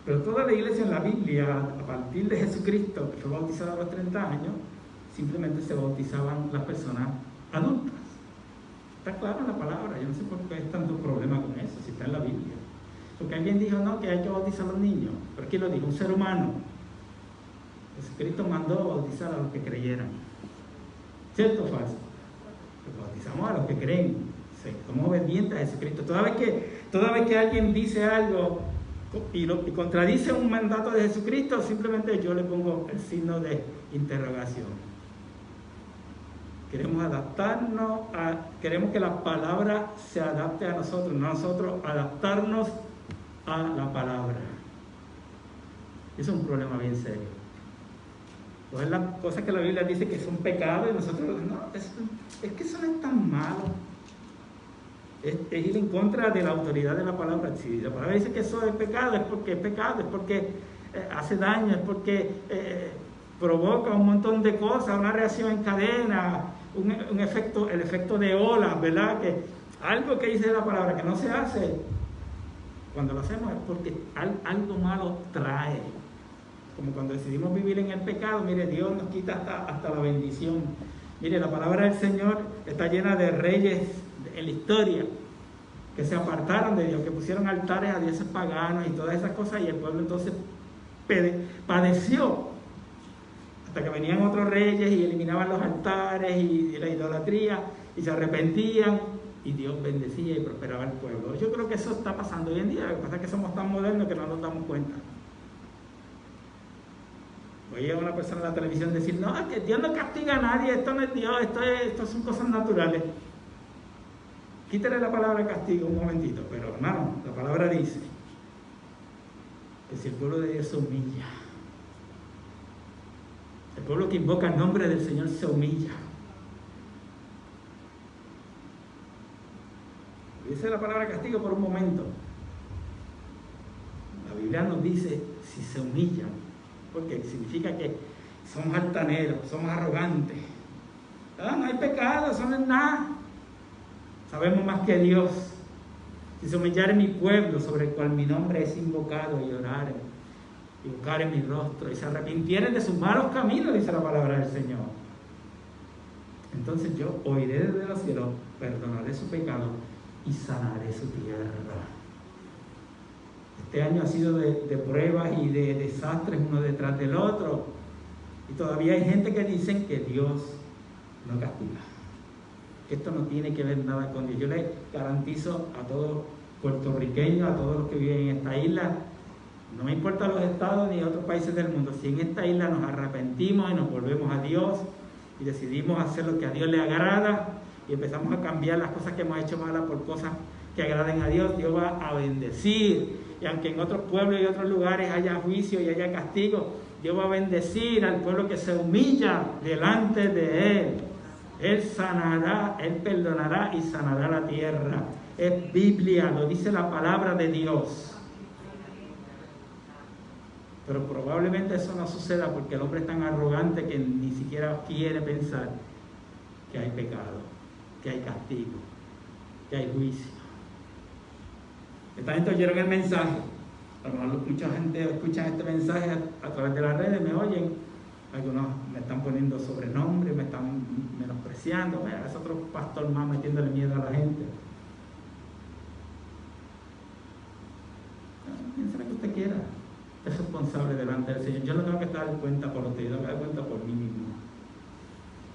Pero toda la iglesia en la Biblia, a partir de Jesucristo, que fue bautizado a los 30 años, simplemente se bautizaban las personas adultas. Está claro en la palabra, yo no sé por qué hay tanto problema con eso, si está en la Biblia. Porque alguien dijo, no, que hay que bautizar a los niños. ¿Pero quién lo dijo? Un ser humano. Jesucristo mandó bautizar a los que creyeran. ¿Cierto o falso? Pues bautizamos a los que creen. Somos obedientes a Jesucristo. Toda vez que alguien dice algo y contradice un mandato de Jesucristo, simplemente yo le pongo el signo de interrogación. Queremos adaptarnos, queremos que la palabra se adapte a nosotros, no nosotros adaptarnos a la palabra. Eso es un problema bien serio. Pues las cosas que la Biblia dice que son pecados y nosotros, no, es que eso no es tan malo. Es ir en contra de la autoridad de la palabra. Si la palabra dice que eso es pecado, es porque hace daño, es porque provoca un montón de cosas, una reacción en cadena, el efecto de olas, ¿verdad? Que algo que dice la palabra que no se hace, cuando lo hacemos es porque algo malo trae. Como cuando decidimos vivir en el pecado, mire, Dios nos quita hasta la bendición. Mire, la palabra del Señor está llena de reyes en la historia que se apartaron de Dios, que pusieron altares a dioses paganos y todas esas cosas, y el pueblo entonces padeció hasta que venían otros reyes y eliminaban los altares y la idolatría y se arrepentían y Dios bendecía y prosperaba el pueblo. Yo creo que eso está pasando hoy en día. Lo que pasa es que somos tan modernos que no nos damos cuenta. Oía a una persona en la televisión decir, no, es que Dios no castiga a nadie, esto no es Dios, esto son cosas naturales. Quítale la palabra castigo un momentito, pero hermano, la palabra dice que si el pueblo de Dios se humilla, el pueblo que invoca el nombre del Señor se humilla. Dice la palabra castigo por un momento. La Biblia nos dice si se humillan, porque significa que somos altaneros, somos arrogantes. No hay pecado, eso no es nada. Sabemos más que Dios. Si se humillare mi pueblo, sobre el cual mi nombre es invocado, y oraren, y buscaren mi rostro, y se arrepintieren de sus malos caminos, dice la palabra del Señor, entonces yo oiré desde los cielos, perdonaré su pecado y sanaré su tierra. Este año ha sido de pruebas y de desastres uno detrás del otro, y todavía hay gente que dicen que Dios no castiga, que esto no tiene que ver nada con Dios. Yo les garantizo a todos puertorriqueños, a todos los que viven en esta isla, no me importa los estados ni otros países del mundo, si en esta isla nos arrepentimos y nos volvemos a Dios y decidimos hacer lo que a Dios le agrada y empezamos a cambiar las cosas que hemos hecho malas por cosas que agraden a Dios, Dios va a bendecir. Y aunque en otros pueblos y otros lugares haya juicio y haya castigo, Dios va a bendecir al pueblo que se humilla delante de Él. Él sanará, Él perdonará y sanará la tierra. Es Biblia, lo dice la palabra de Dios. Pero probablemente eso no suceda porque el hombre es tan arrogante que ni siquiera quiere pensar que hay pecado, que hay castigo, que hay juicio. Esta gente oyeron el mensaje. A lo mejor mucha gente escucha este mensaje a través de las redes, me oyen. Algunos me están poniendo sobrenombres, me están menospreciando. Es otro pastor más metiéndole miedo a la gente. Piensa lo que usted quiera. Es responsable delante del Señor. Yo no tengo que dar cuenta por usted, yo tengo que dar cuenta por mí mismo.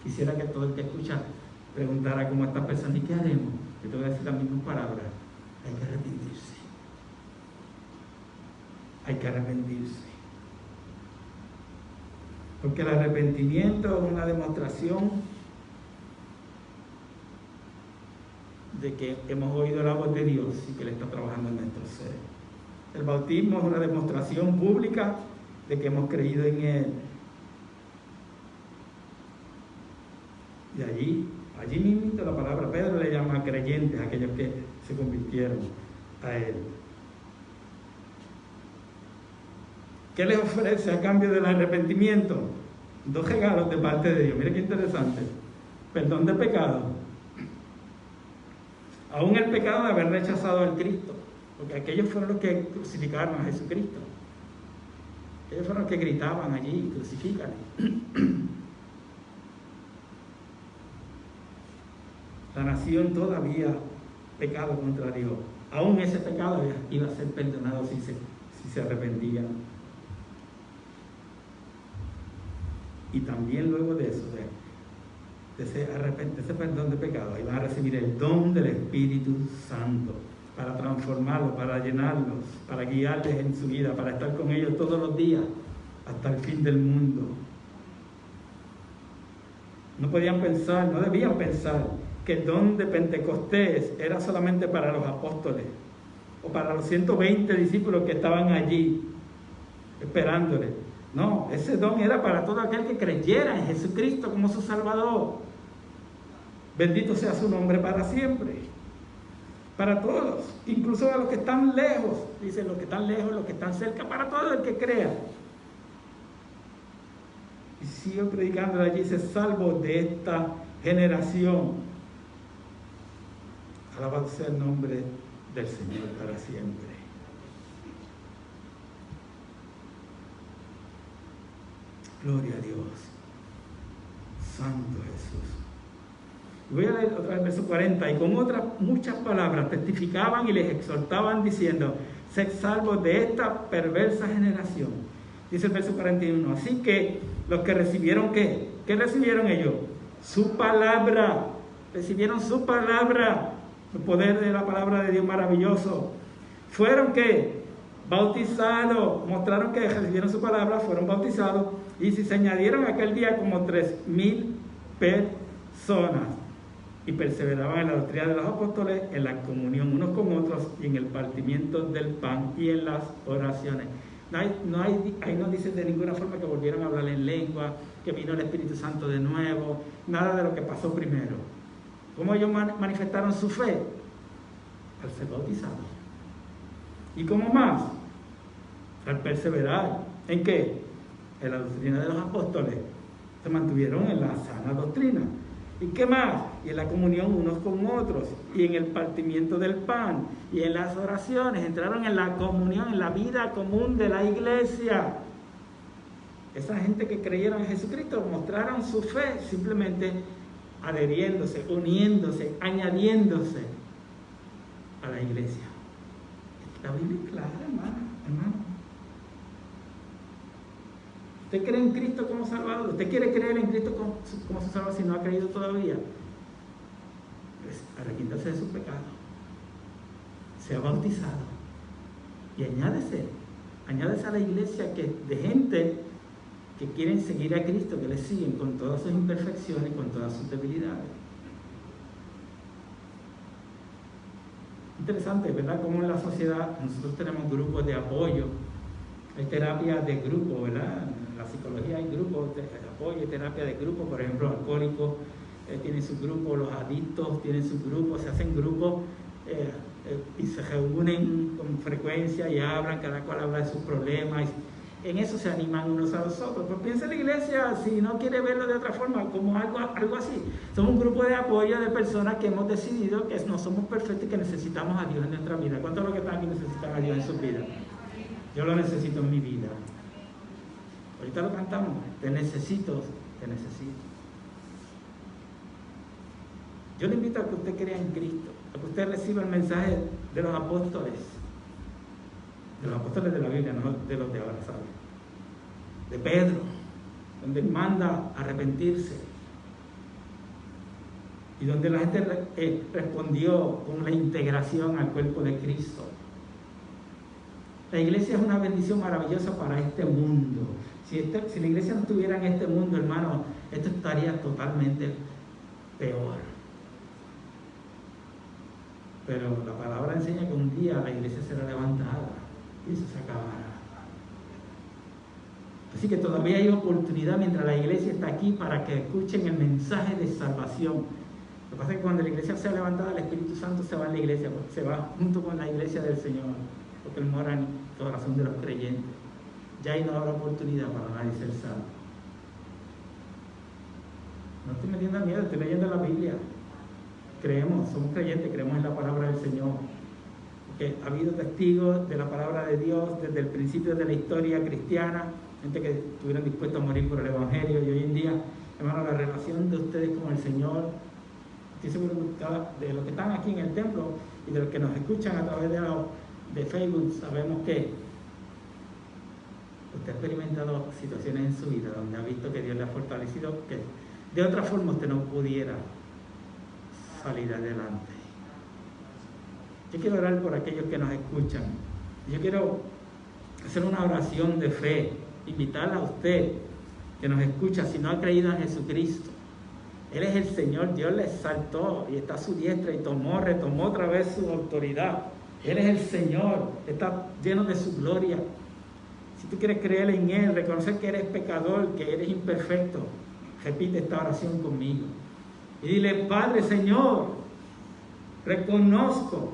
Quisiera que todo el que escucha preguntara como esta persona, ¿y qué haremos? Yo te voy a decir las mismas palabras. Hay que arrepentirse. Hay que arrepentirse. Porque el arrepentimiento es una demostración de que hemos oído la voz de Dios y que Él está trabajando en nuestro ser. El bautismo es una demostración pública de que hemos creído en Él. Y allí mismo la palabra Pedro le llama creyentes a aquellos que se convirtieron a Él. ¿Qué les ofrece a cambio del arrepentimiento? 2 regalos de parte de Dios. Mira qué interesante. Perdón de pecado. Aún el pecado de haber rechazado al Cristo. Porque aquellos fueron los que crucificaron a Jesucristo. Ellos fueron los que gritaban allí, crucifícale. La nación todavía pecado contra Dios. Aún ese pecado iba a ser perdonado si se arrepentían. Y también luego de eso, de ese perdón de pecado, iban a recibir el don del Espíritu Santo para transformarlos, para llenarlos, para guiarles en su vida, para estar con ellos todos los días hasta el fin del mundo. No podían pensar, no debían pensar que el don de Pentecostés era solamente para los apóstoles o para los 120 discípulos que estaban allí esperándoles. No, ese don era para todo aquel que creyera en Jesucristo como su Salvador. Bendito sea su nombre para siempre. Para todos, incluso a los que están lejos, dicen los que están lejos, los que están cerca, para todo el que crea. Y sigo predicando allí, dice, salvo de esta generación. Alabado sea el nombre del Señor para siempre. Gloria a Dios. Santo Jesús. Voy a leer otra vez el verso 40. Y con otras muchas palabras testificaban y les exhortaban diciendo, sed salvos de esta perversa generación. Dice el verso 41. Así que los que recibieron, ¿qué? ¿Qué recibieron ellos? Su palabra. Recibieron su palabra. El poder de la palabra de Dios maravilloso. Fueron, ¿qué? Bautizados. Mostraron que recibieron su palabra, fueron bautizados. Y se añadieron aquel día como 3,000 personas. Y perseveraban en la doctrina de los apóstoles, en la comunión unos con otros, y en el partimiento del pan y en las oraciones. Ahí no dice de ninguna forma que volvieron a hablar en lengua, que vino el Espíritu Santo de nuevo, nada de lo que pasó primero. ¿Cómo ellos manifestaron su fe? Al ser bautizados. ¿Y cómo más? Al perseverar. ¿En qué? En la doctrina de los apóstoles. Se mantuvieron en la sana doctrina. ¿Y qué más? Y en la comunión unos con otros, y en el partimiento del pan, y en las oraciones. Entraron en la comunión, en la vida común de la iglesia. Esa gente que creyeron en Jesucristo mostraron su fe simplemente adheriéndose, uniéndose, añadiéndose a la iglesia. La Biblia es clara, hermano. ¿Usted cree en Cristo como Salvador? ¿Usted quiere creer en Cristo como su Salvador si no ha creído todavía? Pues arrepiéntase de su pecado. Sea bautizado. Y añádese a la iglesia de gente que quieren seguir a Cristo, que le siguen con todas sus imperfecciones, con todas sus debilidades. Interesante, ¿verdad? Como en la sociedad nosotros tenemos grupos de apoyo. Hay terapia de grupo, ¿verdad? En la psicología hay grupos de apoyo y terapia de grupo. Por ejemplo, los alcohólicos tienen su grupo, los adictos tienen su grupo, se hacen grupos y se reúnen con frecuencia y hablan, cada cual habla de sus problemas en eso se animan unos a los otros. Pues piensa la iglesia, si no quiere verlo de otra forma, como algo así. Somos un grupo de apoyo de personas que hemos decidido que no somos perfectos y que necesitamos a Dios en nuestra vida. ¿Cuántos de los que están aquí necesitan a Dios en sus vidas? Yo lo necesito en mi vida. Ahorita lo cantamos, te necesito, te necesito. Yo le invito a que usted crea en Cristo, a que usted reciba el mensaje de los apóstoles de la Biblia, no de los de ahora, ¿sabe? De Pedro, donde él manda arrepentirse y donde la gente respondió con la integración al cuerpo de Cristo. La iglesia es una bendición maravillosa para este mundo. Si la iglesia no estuviera en este mundo, hermano, esto estaría totalmente peor. Pero la palabra enseña que un día la iglesia será levantada y eso se acabará. Así que todavía hay oportunidad mientras la iglesia está aquí para que escuchen el mensaje de salvación. Lo que pasa es que cuando la iglesia sea levantada, el Espíritu Santo se va a la iglesia, se va junto con la iglesia del Señor, porque Él mora en el corazón de los creyentes. Ya ahí no habrá oportunidad para nadie ser salvo. No estoy metiendo miedo, estoy leyendo la Biblia. Creemos, somos creyentes, creemos en la palabra del Señor. Porque ha habido testigos de la palabra de Dios desde el principio de la historia cristiana, gente que estuvieron dispuestos a morir por el Evangelio, y hoy en día, hermano, la relación de ustedes con el Señor, estoy seguro de los que están aquí en el templo y de los que nos escuchan a través de Facebook, sabemos que usted ha experimentado situaciones en su vida donde ha visto que Dios le ha fortalecido, que de otra forma usted no pudiera salir adelante. Yo quiero orar por aquellos que nos escuchan. Yo quiero hacer una oración de fe, invitarla a usted que nos escucha, si no ha creído en Jesucristo. Él es el Señor, Dios le exaltó y está a su diestra y retomó otra vez su autoridad. Él es el Señor, está lleno de su gloria. Si tú quieres creer en Él, reconocer que eres pecador, que eres imperfecto, repite esta oración conmigo. Y dile: Padre, Señor, reconozco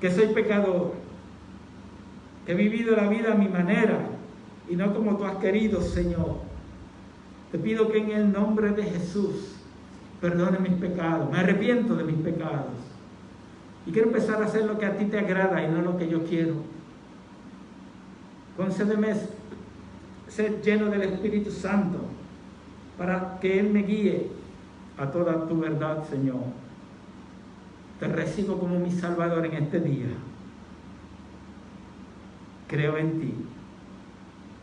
que soy pecador, que he vivido la vida a mi manera y no como tú has querido, Señor. Te pido que en el nombre de Jesús perdone mis pecados. Me arrepiento de mis pecados y quiero empezar a hacer lo que a ti te agrada y no lo que yo quiero. Concédeme ser lleno del Espíritu Santo para que Él me guíe a toda tu verdad, Señor. Te recibo como mi Salvador en este día. Creo en ti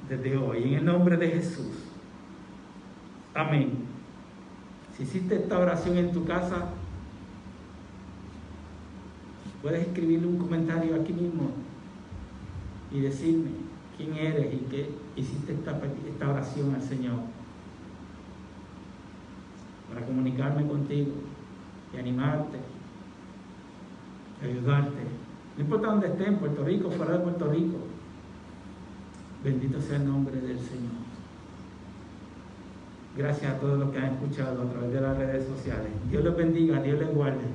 desde hoy, en el nombre de Jesús. Amén. Si hiciste esta oración en tu casa, puedes escribirle un comentario aquí mismo y decirme quién eres y que hiciste esta oración al Señor, para comunicarme contigo y animarte, ayudarte. No importa dónde esté, en Puerto Rico, fuera de Puerto Rico. Bendito sea el nombre del Señor. Gracias a todos los que han escuchado a través de las redes sociales. Dios los bendiga, Dios les guarde.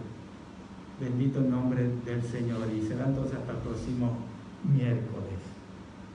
Bendito el nombre del Señor. Y será entonces hasta el próximo miércoles.